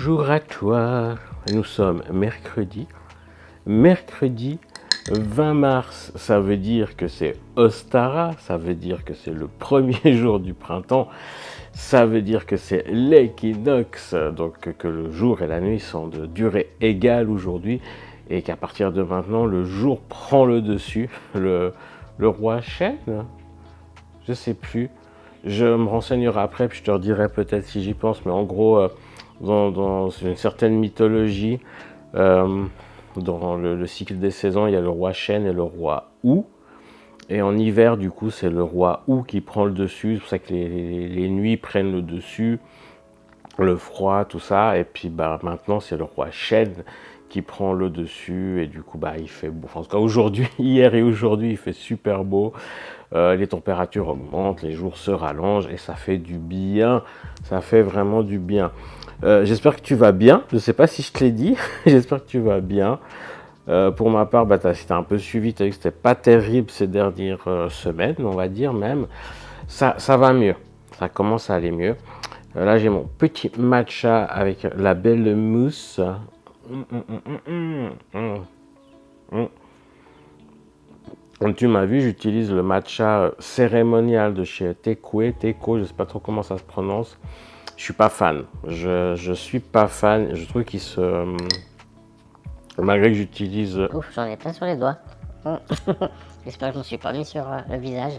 Bonjour à toi, nous sommes mercredi. Mercredi 20 mars, ça veut dire que c'est Ostara, ça veut dire que c'est le premier jour du printemps, ça veut dire que c'est l'équinoxe, donc que le jour et la nuit sont de durée égale aujourd'hui et qu'à partir de maintenant, le jour prend le dessus. Le roi chêne, je sais plus. Je me renseignerai après, puis je te redirai peut-être si j'y pense, mais en gros, dans une certaine mythologie, dans le cycle des saisons, il y a le roi chêne et le roi hou. Et en hiver, du coup, c'est le roi hou qui prend le dessus. C'est pour ça que les nuits prennent le dessus, le froid, tout ça. Et puis maintenant, c'est le roi chêne qui prend le dessus. Et du coup, il fait beau. Enfin, en tout cas, aujourd'hui, hier et aujourd'hui, il fait super beau. Les températures augmentent, les jours se rallongent et ça fait du bien. Ça fait vraiment du bien. J'espère que tu vas bien. Je ne sais pas si je te l'ai dit. J'espère que tu vas bien. Pour ma part, si tu as un peu suivi, tu as vu que c'était pas terrible ces dernières semaines, on va dire même. Ça va mieux. Ça commence à aller mieux. Là, j'ai mon petit matcha avec la belle mousse. Comme tu m'as vu, j'utilise le matcha cérémonial de chez Teco, je ne sais pas trop comment ça se prononce. Je suis pas fan. Je suis pas fan. Je trouve qu'il se... Malgré que j'utilise... Ouf, j'en ai plein sur les doigts. J'espère que je ne me suis pas mis sur le visage.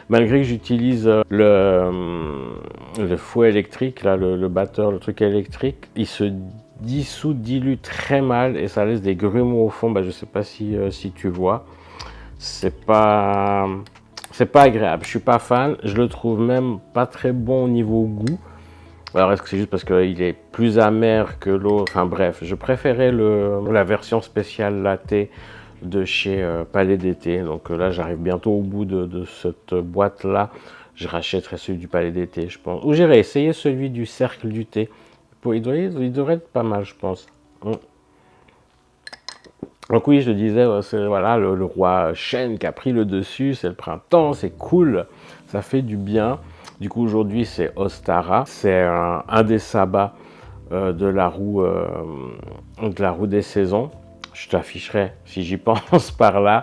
Malgré que j'utilise le fouet électrique, là, le batteur, le truc électrique, il se dissout, dilue très mal et ça laisse des grumeaux au fond. Je ne sais pas si tu vois. C'est pas agréable. Je suis pas fan. Je le trouve même pas très bon au niveau goût. Alors est-ce que c'est juste parce qu'il est plus amer que l'autre? Enfin bref, je préférais la version spéciale latte de chez Palais d'été. Donc là, j'arrive bientôt au bout de cette boîte-là. Je rachèterai celui du Palais d'été, je pense. Ou j'irai essayer celui du Cercle du thé. Il devrait être pas mal, je pense. Donc oui, je disais, c'est voilà, le roi chêne qui a pris le dessus, c'est le printemps, c'est cool, ça fait du bien. Du coup, aujourd'hui, c'est Ostara, c'est un des sabbats de la roue des saisons. Je t'afficherai, si j'y pense, par là.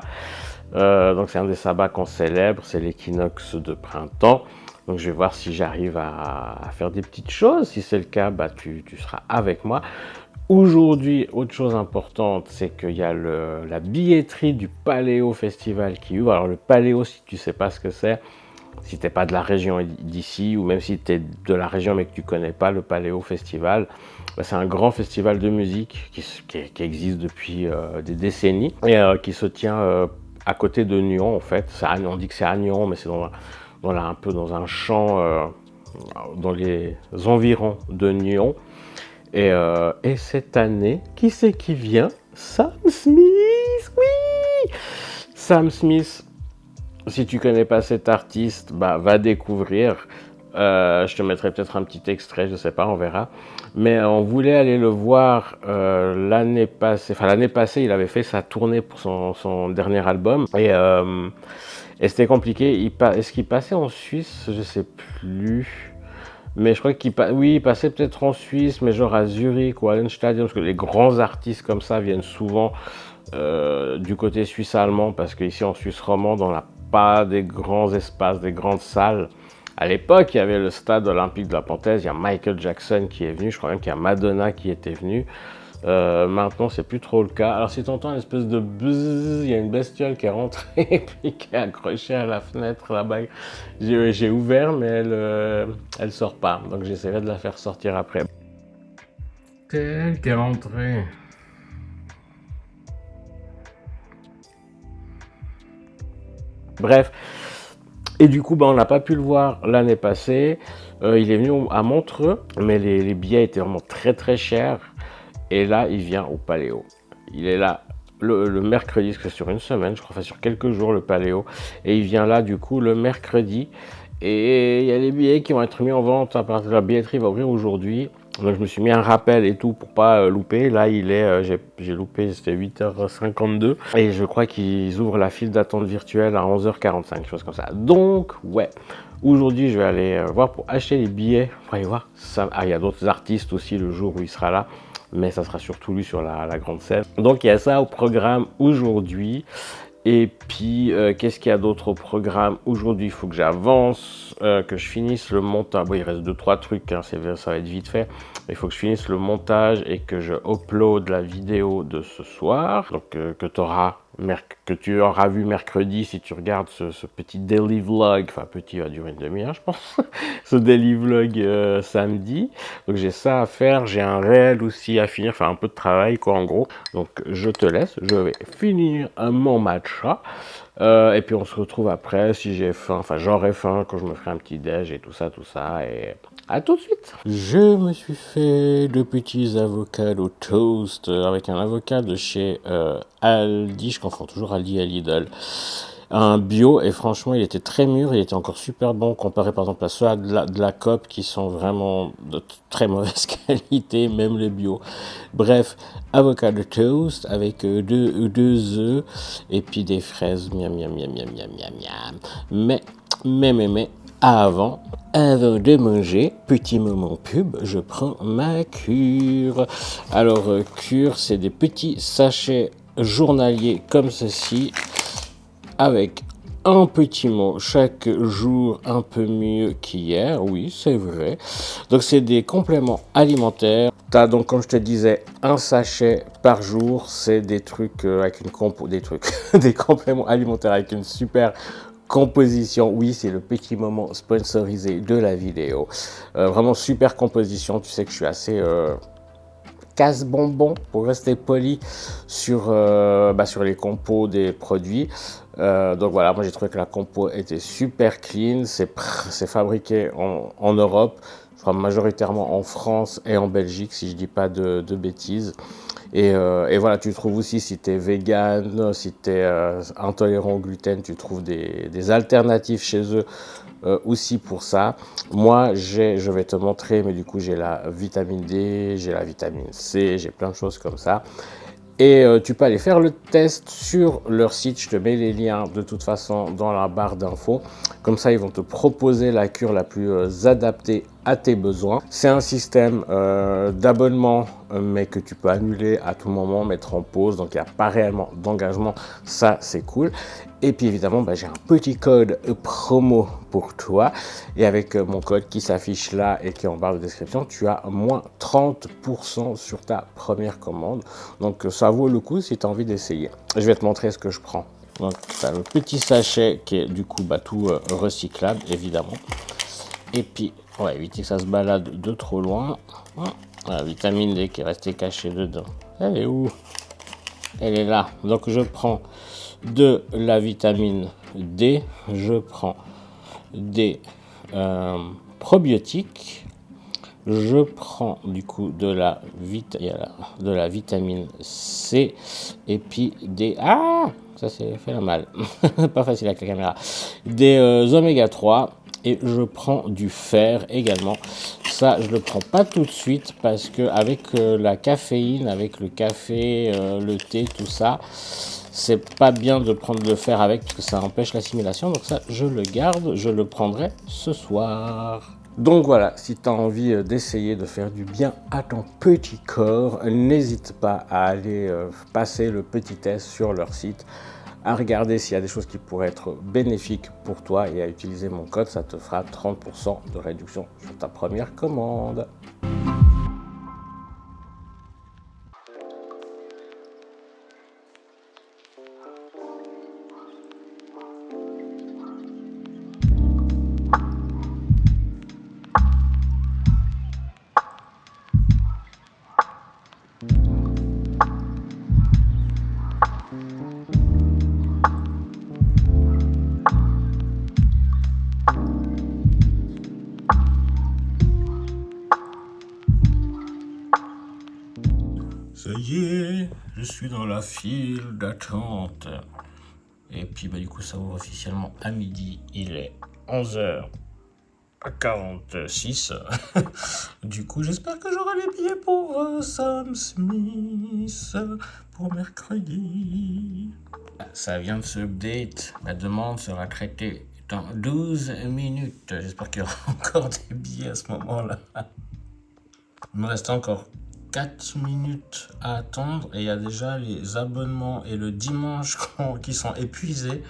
Donc c'est un des sabbats qu'on célèbre, c'est l'équinoxe de printemps. Donc je vais voir si j'arrive à faire des petites choses. Si c'est le cas, tu seras avec moi. Aujourd'hui, autre chose importante, c'est qu'il y a la billetterie du Paléo Festival qui ouvre. Alors le Paléo, si tu ne sais pas ce que c'est, si tu n'es pas de la région d'ici, ou même si tu es de la région mais que tu ne connais pas le Paléo Festival, c'est un grand festival de musique qui existe depuis des décennies et qui se tient à côté de Nyon en fait. On dit que c'est à Nyon, mais c'est un peu dans un champ dans les environs de Nyon. Et cette année, qui c'est qui vient? Sam Smith, oui! Sam Smith, si tu connais pas cet artiste, va découvrir. Je te mettrai peut-être un petit extrait, je sais pas, on verra. Mais on voulait aller le voir l'année passée. Enfin, l'année passée, il avait fait sa tournée pour son dernier album. Et c'était compliqué. Est-ce qu'il passait en Suisse? Je sais plus. Mais je crois qu'il passait peut-être en Suisse, mais genre à Zurich ou à Stadion, parce que les grands artistes comme ça viennent souvent du côté suisse-allemand, parce qu'ici en Suisse romande, on n'a pas des grands espaces, des grandes salles. À l'époque, il y avait le stade olympique de la Panthèse, il y a Michael Jackson qui est venu, je crois même qu'il y a Madonna qui était venue. Maintenant, c'est plus trop le cas. Alors, si tu entends une espèce de buzz, il y a une bestiole qui est rentrée et puis qui est accrochée à la fenêtre là-bas. J'ai ouvert, mais elle sort pas. Donc, j'essaierai de la faire sortir après. C'est elle qui est rentrée. Bref. Et du coup, on n'a pas pu le voir l'année passée. Il est venu à Montreux, mais les billets étaient vraiment très très chers. Et là, il vient au Paléo. Il est là le mercredi, parce que c'est sur une semaine, je crois, sur quelques jours, le Paléo. Et il vient là, du coup, le mercredi. Et il y a les billets qui vont être mis en vente à partir de la billetterie va ouvrir aujourd'hui. Donc je me suis mis un rappel et tout pour pas louper. Là il est, j'ai loupé, c'était 8h52 et je crois qu'ils ouvrent la file d'attente virtuelle à 11h45, chose comme ça. Donc ouais, aujourd'hui je vais aller voir pour acheter les billets. Pour aller voir. Il y a d'autres artistes aussi le jour où il sera là, mais ça sera surtout lui sur la grande scène. Donc il y a ça au programme aujourd'hui. Et puis, qu'est-ce qu'il y a d'autre au programme? Aujourd'hui, il faut que j'avance, que je finisse le montage. Bon, il reste 2-3 trucs, hein, ça va être vite fait. Il faut que je finisse le montage et que je upload la vidéo de ce soir. Donc, que tu auras vu mercredi si tu regardes ce petit daily vlog. Enfin, petit, il va durer une demi-heure, je pense. Ce daily vlog samedi. Donc, j'ai ça à faire. J'ai un réel aussi à finir. Enfin, un peu de travail, quoi, en gros. Donc, je te laisse. Je vais finir mon matcha. Et puis, on se retrouve après si j'ai faim. Enfin, j'aurai faim quand je me ferai un petit déj et tout ça, tout ça. Et à tout de suite. Je me suis fait de petits avocats au toast avec un avocat de chez Aldi. Je confonds toujours Aldi et Lidl. Un bio, et franchement il était très mûr, il était encore super bon comparé par exemple à ceux de la Coop qui sont vraiment de très mauvaise qualité, même les bio. Bref, avocat de toast avec deux œufs et puis des fraises, miam miam miam miam miam miam miam. Mais avant de manger, petit moment pub, je prends ma cure. Alors cure, c'est des petits sachets journaliers comme ceci, avec un petit mot chaque jour un peu mieux qu'hier, oui c'est vrai. Donc c'est des compléments alimentaires. T'as donc, comme je te disais, un sachet par jour, c'est des trucs avec une des compléments alimentaires avec une super composition. Oui, c'est le petit moment sponsorisé de la vidéo. Vraiment super composition. Tu sais que je suis assez casse-bonbon, pour rester poli, sur les compos des produits. Donc voilà, moi j'ai trouvé que la compo était super clean. C'est fabriqué en Europe, je crois majoritairement en France et en Belgique, si je dis pas de bêtises. Et voilà, tu trouves aussi, si tu es vegan, si tu es intolérant au gluten, tu trouves des alternatives chez eux aussi pour ça. Moi, je vais te montrer, mais du coup, j'ai la vitamine D, j'ai la vitamine C, j'ai plein de choses comme ça. Et tu peux aller faire le test sur leur site. Je te mets les liens de toute façon dans la barre d'infos. Comme ça, ils vont te proposer la cure la plus adaptée à tes besoins. C'est un système d'abonnement, mais que tu peux annuler à tout moment, mettre en pause. Donc, il n'y a pas réellement d'engagement. Ça, c'est cool. Et puis, évidemment, j'ai un petit code promo pour toi. Et avec mon code qui s'affiche là et qui est en barre de description, tu as moins 30% sur ta première commande. Donc, ça vaut le coup si tu as envie d'essayer. Je vais te montrer ce que je prends. Donc, tu as le petit sachet qui est du coup tout recyclable, évidemment. Et puis, ouais, éviter que ça se balade de trop loin. La vitamine D qui est restée cachée dedans. Elle est où? Elle est là. Donc, je prends de la vitamine D. Je prends des probiotiques. Je prends du coup de la vitamine C et puis des... Ah, ça s'est fait mal. Pas facile avec la caméra. Des oméga 3 et je prends du fer également. Ça, je le prends pas tout de suite parce que avec la caféine, avec le café, le thé, tout ça, c'est pas bien de prendre le fer avec parce que ça empêche l'assimilation. Donc ça, je le garde, je le prendrai ce soir. Donc voilà, si tu as envie d'essayer de faire du bien à ton petit corps, n'hésite pas à aller passer le petit test sur leur site, à regarder s'il y a des choses qui pourraient être bénéfiques pour toi et à utiliser mon code, ça te fera 30% de réduction sur ta première commande. Ça y est, je suis dans la file d'attente. Et puis du coup ça ouvre officiellement à midi, il est 11h. à 46. Du coup, j'espère que j'aurai les billets pour Sam Smith pour mercredi. Ça vient de se update. La demande sera traitée dans 12 minutes. J'espère qu'il y aura encore des billets à ce moment-là. Il me reste encore 4 minutes à attendre et il y a déjà les abonnements et le dimanche qui sont épuisés.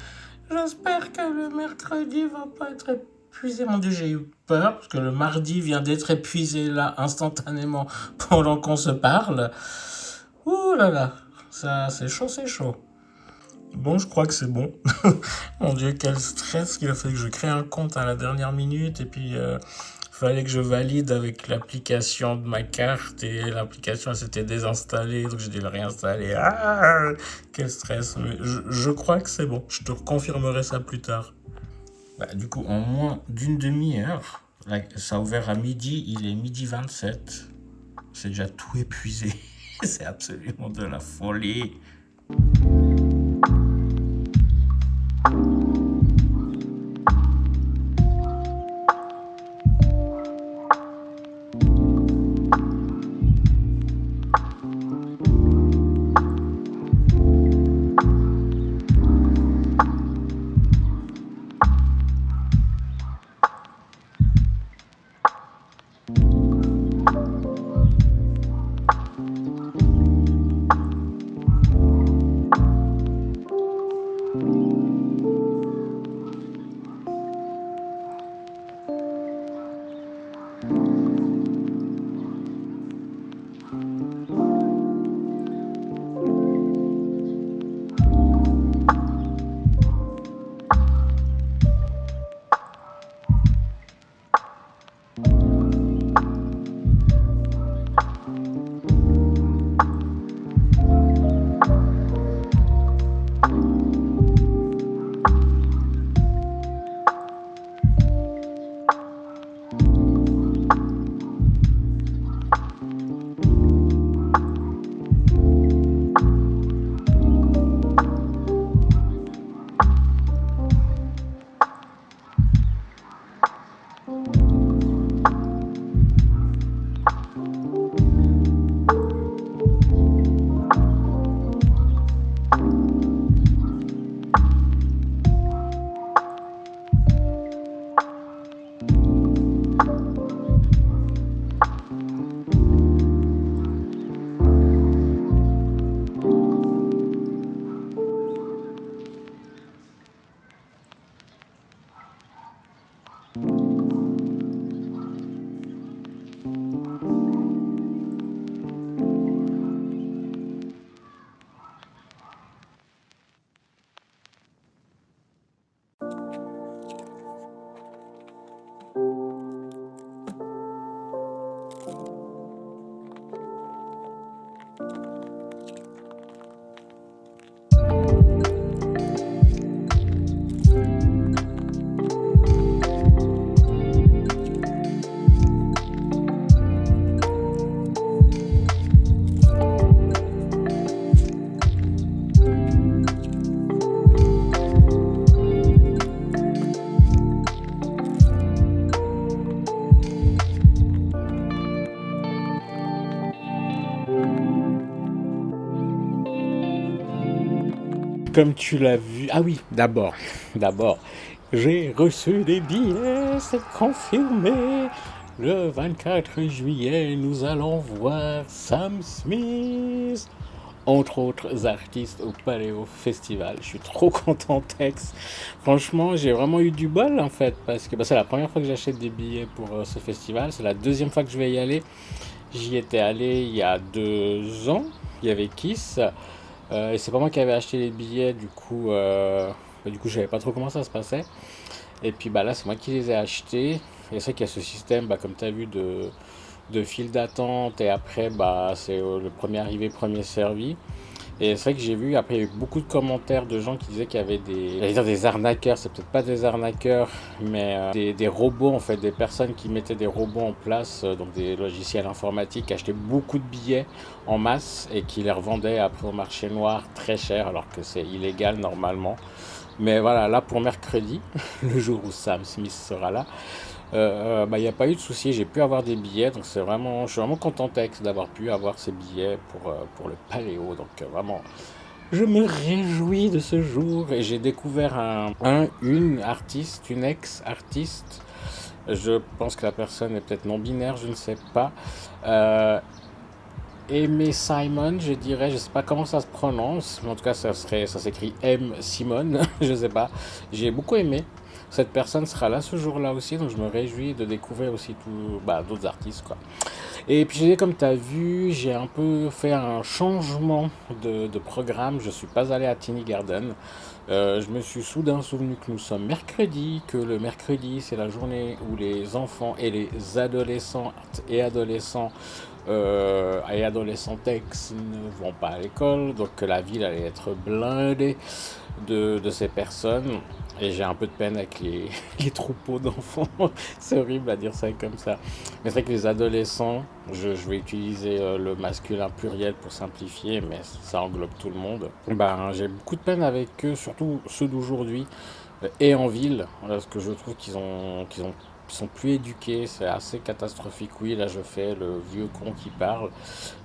J'espère que le mercredi va pas être épuisé. Mon Dieu, j'ai eu peur parce que le mardi vient d'être épuisé là instantanément pendant qu'on se parle. Ouh là là, ça c'est chaud, c'est chaud. Bon, je crois que c'est bon. Mon Dieu, quel stress qu'il a fallu que je crée un compte à la dernière minute et puis fallait que je valide avec l'application de ma carte et l'application elle s'était désinstallée donc j'ai dû le réinstaller. Ah, quel stress. Mais je crois que c'est bon. Je te confirmerai ça plus tard. Du coup, en moins d'une demi-heure, là, ça a ouvert à midi, il est midi 27. C'est déjà tout épuisé. C'est absolument de la folie. Comme tu l'as vu, ah oui, d'abord, j'ai reçu des billets, c'est confirmé. Le 24 juillet, nous allons voir Sam Smith, entre autres artistes au Paléo Festival. Je suis trop content, Tex. Franchement, j'ai vraiment eu du bol en fait, parce que c'est la première fois que j'achète des billets pour ce festival. C'est la deuxième fois que je vais y aller. J'y étais allé il y a 2 ans. Il y avait Kiss. Et c'est pas moi qui avais acheté les billets, du coup, je savais pas trop comment ça se passait. Et puis là, c'est moi qui les ai achetés. Et c'est vrai qu'il y a ce système, comme tu as vu, de file d'attente. Et après, c'est le premier arrivé, premier servi. Et c'est vrai que j'ai vu, après, il y a eu beaucoup de commentaires de gens qui disaient qu'il y avait j'allais dire des arnaqueurs, c'est peut-être pas des arnaqueurs, mais des robots, en fait, des personnes qui mettaient des robots en place, donc des logiciels informatiques, qui achetaient beaucoup de billets en masse et qui les revendaient après au marché noir très cher, alors que c'est illégal normalement. Mais voilà, là pour mercredi, le jour où Sam Smith sera là, il n'y a pas eu de souci, j'ai pu avoir des billets, donc je suis vraiment content d'avoir pu avoir ces billets pour le Paléo, donc vraiment, je me réjouis de ce jour et j'ai découvert une artiste, une ex-artiste, je pense que la personne est peut-être non-binaire, je ne sais pas, euh, Aimé Simon, je dirais, je sais pas comment ça se prononce, mais en tout cas ça s'écrit M Simon, je sais pas. J'ai beaucoup aimé. Cette personne sera là ce jour-là aussi, donc je me réjouis de découvrir aussi d'autres artistes quoi. Et puis comme tu as vu, j'ai un peu fait un changement de programme. Je suis pas allé à Tiny Garden. Je me suis soudain souvenu que nous sommes mercredi, que le mercredi c'est la journée où les enfants et les adolescents et adolescentes ne vont pas à l'école, donc que la ville allait être blindée de ces personnes. Et j'ai un peu de peine avec les troupeaux d'enfants. C'est horrible à dire ça comme ça. Mais c'est vrai que les adolescents, je vais utiliser le masculin pluriel pour simplifier, mais ça englobe tout le monde. Ben, j'ai beaucoup de peine avec eux, surtout ceux d'aujourd'hui et en ville, parce que je trouve qu'ils sont plus éduqués, c'est assez catastrophique. Oui, là je fais le vieux con qui parle,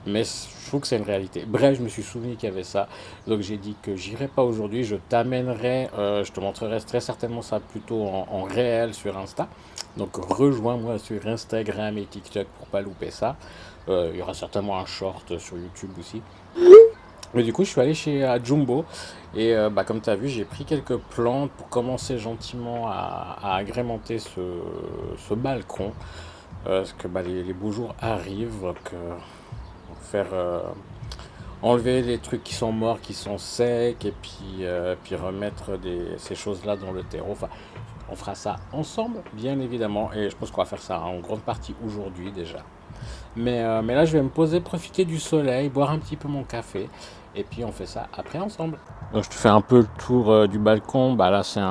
mais je trouve que c'est une réalité. Bref, je me suis souvenu qu'il y avait ça, donc j'ai dit que j'irai pas aujourd'hui, je t'amènerai, je te montrerai très certainement ça plutôt en réel sur Insta. Donc rejoins-moi sur Instagram et TikTok pour pas louper ça. Il y aura certainement un short sur YouTube aussi. Mais du coup, je suis allé chez Jumbo et comme tu as vu, j'ai pris quelques plantes pour commencer gentiment à agrémenter ce balcon. Parce que les beaux jours arrivent, donc faire enlever les trucs qui sont morts, qui sont secs, et puis remettre ces choses-là dans le terreau. Enfin, on fera ça ensemble, bien évidemment, et je pense qu'on va faire ça en grande partie aujourd'hui déjà. Mais là, je vais me poser, profiter du soleil, boire un petit peu mon café, et puis on fait ça après ensemble. Donc, je te fais un peu le tour du balcon. Bah, là, c'est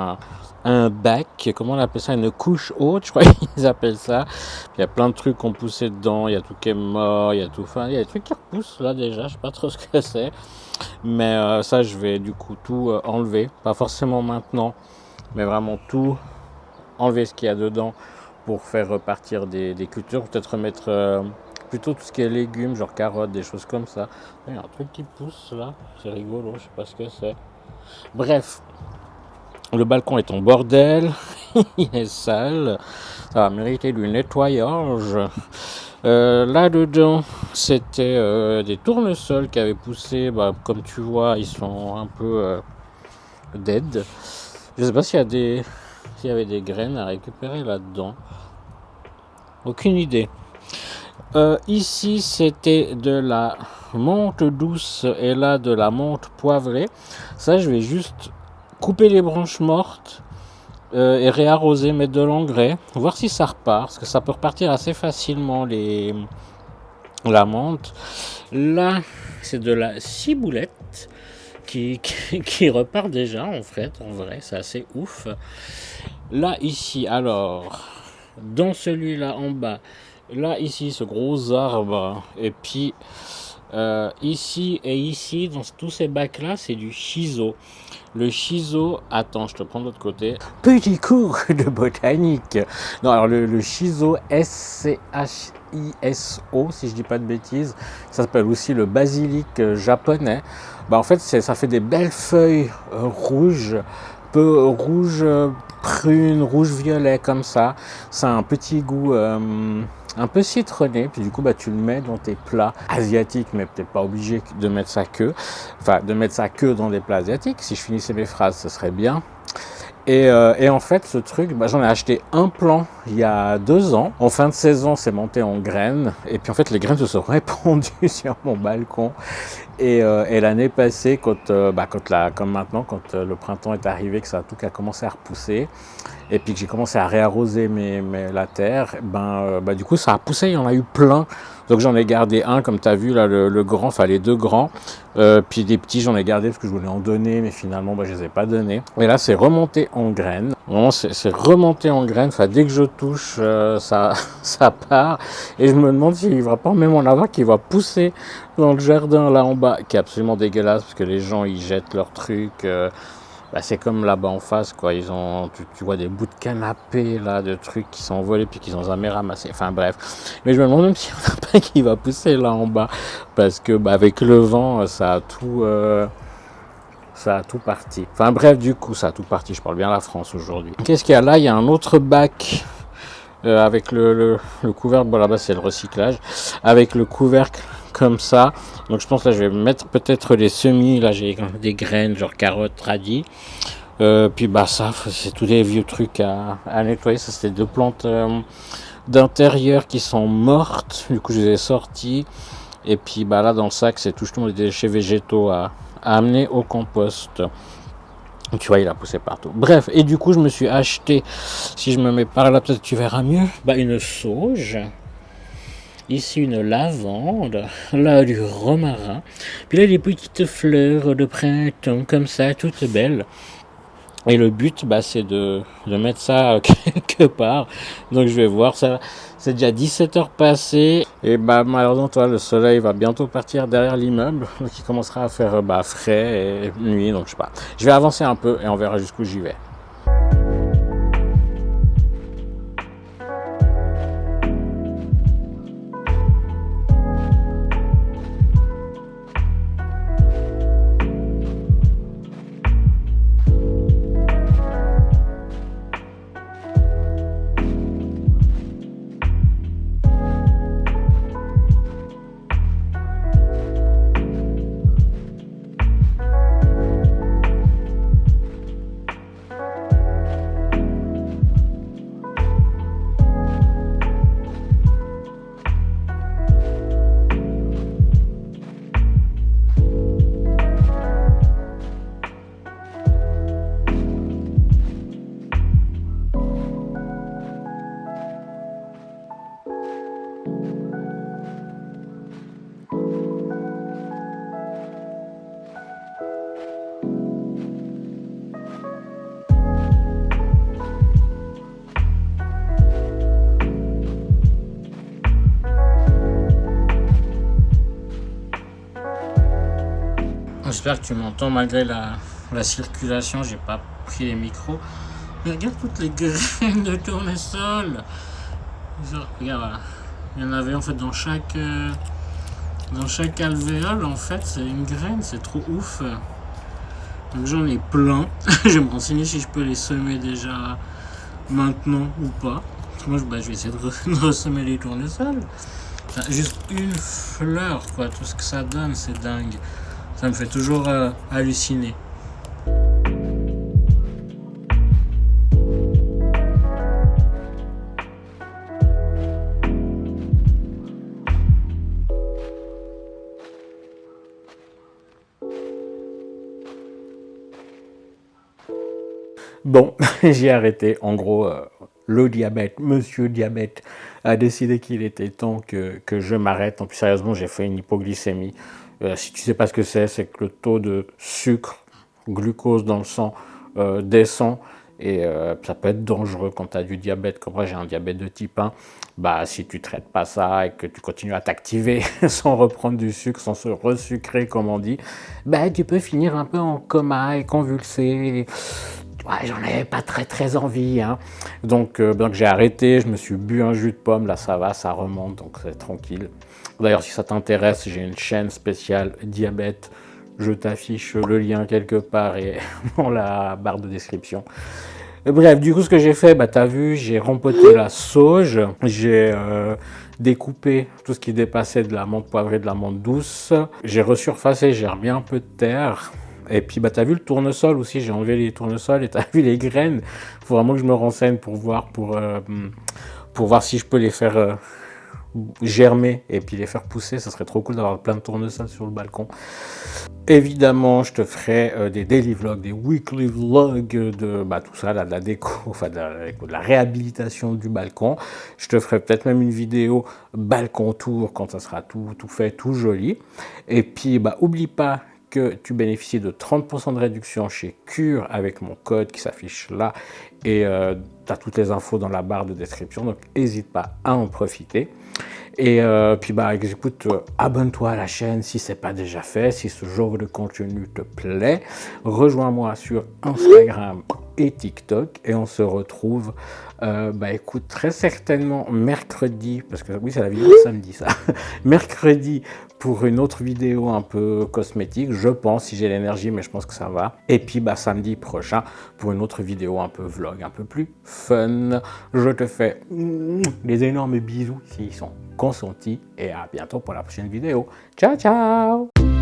un bac, comment on appelle ça, une couche haute, je crois qu'ils appellent ça. Il y a plein de trucs qui ont poussé dedans, il y a tout qui est mort, il y a tout, enfin, il y a des trucs qui repoussent là déjà, je sais pas trop ce que c'est. Mais ça, je vais du coup tout enlever, pas forcément maintenant, mais vraiment tout enlever ce qu'il y a dedans pour faire repartir des cultures, peut-être remettre plutôt tout ce qui est légumes, genre carottes, des choses comme ça. Il y a un truc qui pousse là, c'est rigolo, je sais pas ce que c'est. Bref, le balcon est en bordel, il est sale, ça va mériter du nettoyage. Là-dedans, c'était des tournesols qui avaient poussé, comme tu vois, ils sont un peu dead. Je sais pas s'il y avait des graines à récupérer là-dedans. Aucune idée. Ici, c'était de la menthe douce et là de la menthe poivrée. Ça, je vais juste couper les branches mortes et réarroser, mettre de l'engrais, voir si ça repart, parce que ça peut repartir assez facilement la menthe. Là, c'est de la ciboulette qui repart déjà en vrai, c'est assez ouf. Là, ici, alors, dans celui-là en bas, là, ici, ce gros arbre, et puis ici et ici, dans tous ces bacs-là, c'est du shiso. Le shiso, attends, je te prends de l'autre côté. Petit cours de botanique. Non, alors le shiso, SCHISO, si je dis pas de bêtises, ça s'appelle aussi le basilic japonais. En fait, ça fait des belles feuilles rouges, peu rouge prune, rouge-violet comme ça. Ça a un petit goût un peu citronné, puis du coup tu le mets dans tes plats asiatiques, mais peut-être pas obligé de mettre ça que dans des plats asiatiques. Si je finissais mes phrases, ce serait bien. Et en fait, ce truc, j'en ai acheté un plant il y a 2 ans. En fin de saison, c'est monté en graines. Et puis en fait, les graines se sont répandues sur mon balcon. Et l'année passée, comme maintenant, quand le printemps est arrivé, que ça a tout a commencé à repousser, et puis que j'ai commencé à réarroser la terre, du coup ça a poussé, il y en a eu plein. Donc j'en ai gardé un, comme tu as vu là, le grand, enfin les 2 grands. Puis des petits, j'en ai gardé parce que je voulais en donner, mais finalement je les ai pas donnés. Et là c'est remonté en graines. Vraiment, c'est remonté en graines. Enfin, dès que je touche, ça part. Et je me demande s'il ne va pas même en avoir qui va pousser dans le jardin là en bas, qui est absolument dégueulasse parce que les gens ils jettent leurs trucs. bah, c'est comme là-bas en face, quoi. Ils ont, tu vois des bouts de canapé, là, de trucs qui sont envolés puis qu'ils ont jamais ramassé. Enfin bref. Mais je me demande même s'il n'y en a pas qui va pousser là en bas. Parce que bah, avec le vent, ça a tout parti. Enfin bref, du coup, ça a tout parti. Je parle bien la France aujourd'hui. Qu'est-ce qu'il y a là? Il y a un autre bac avec le couvercle. Bon, là-bas, c'est le recyclage. Avec le couvercle comme ça. Donc, je pense là, je vais mettre peut-être les semis. Là, j'ai des graines, genre carottes, radis. Puis, bah, ça, c'est tous les vieux trucs à nettoyer. Ça, c'était deux plantes d'intérieur qui sont mortes. Du coup, je les ai sorties. Et puis, bah, là, dans le sac, c'est tout les déchets végétaux à amener au compost. Tu vois, il a poussé partout. Bref, et du coup, je me suis acheté, si je me mets par là, peut-être que tu verras mieux, bah, une sauge. Ici, une lavande. Là, du romarin. Puis là, des petites fleurs de printemps, comme ça, toutes belles. Et le but, bah, c'est de mettre ça quelque part. Donc, je vais voir ça. C'est déjà 17h passées. Et bah, malheureusement, toi, le soleil va bientôt partir derrière l'immeuble. Donc, il commencera à faire bah, frais et nuit. Donc, je sais pas. Je vais avancer un peu et on verra jusqu'où j'y vais. J'espère que tu m'entends malgré la circulation, j'ai pas pris les micros. Mais regarde toutes les graines de tournesol. Genre, regarde, voilà. Il y en avait en fait dans chaque alvéole, en fait, c'est une graine, c'est trop ouf. Donc j'en ai plein. Je vais me renseigner si je peux les semer déjà maintenant ou pas. Moi, je vais essayer de ressemer les tournesols. Enfin, juste une fleur, quoi. Tout ce que ça donne, c'est dingue. Ça me fait toujours halluciner. Bon, j'ai arrêté. En gros, le diabète, monsieur diabète, a décidé qu'il était temps que je m'arrête. En plus, sérieusement, j'ai fait une hypoglycémie. Si tu sais pas ce que c'est que le taux de sucre, glucose dans le sang descend. Et ça peut être dangereux quand tu as du diabète. Comme moi, j'ai un diabète de type 1. Bah, si tu traites pas ça et que tu continues à t'activer sans reprendre du sucre, sans se resucrer, comme on dit, bah, tu peux finir un peu en coma et convulsé. Ouais, j'en avais pas très envie, hein. Donc j'ai arrêté, je me suis bu un jus de pomme, là ça va, ça remonte, donc c'est tranquille. D'ailleurs, si ça t'intéresse, j'ai une chaîne spéciale diabète, je t'affiche le lien quelque part et dans la barre de description. Bref, du coup, ce que j'ai fait, bah t'as vu, j'ai rempoté la sauge, j'ai découpé tout ce qui dépassait de la menthe poivrée, de la menthe douce, j'ai resurfacé, j'ai remis un peu de terre. Et puis, bah, t'as vu le tournesol aussi, j'ai enlevé les tournesols et t'as vu les graines. Faut vraiment que je me renseigne pour voir si je peux les faire germer et puis les faire pousser. Ça serait trop cool d'avoir plein de tournesols sur le balcon. Évidemment, je te ferai des daily vlogs, des weekly vlogs de tout ça, là, de la déco, enfin de la réhabilitation du balcon. Je te ferai peut-être même une vidéo balcon tour quand ça sera tout fait, tout joli. Et puis, oublie pas que tu bénéficies de 30% de réduction chez Cure avec mon code qui s'affiche là et tu as toutes les infos dans la barre de description, donc n'hésite pas à en profiter. Et puis bah écoute, abonne-toi à la chaîne si c'est pas déjà fait, si ce genre de contenu te plaît. Rejoins-moi sur Instagram et TikTok et on se retrouve bah écoute très certainement mercredi, parce que oui c'est la vidéo de samedi ça, mercredi pour une autre vidéo un peu cosmétique, je pense, si j'ai l'énergie, mais je pense que ça va. Et puis bah samedi prochain pour une autre vidéo un peu vlog, un peu plus fun. Je te fais des énormes bisous s'ils sont consentis et à bientôt pour la prochaine vidéo. Ciao ciao.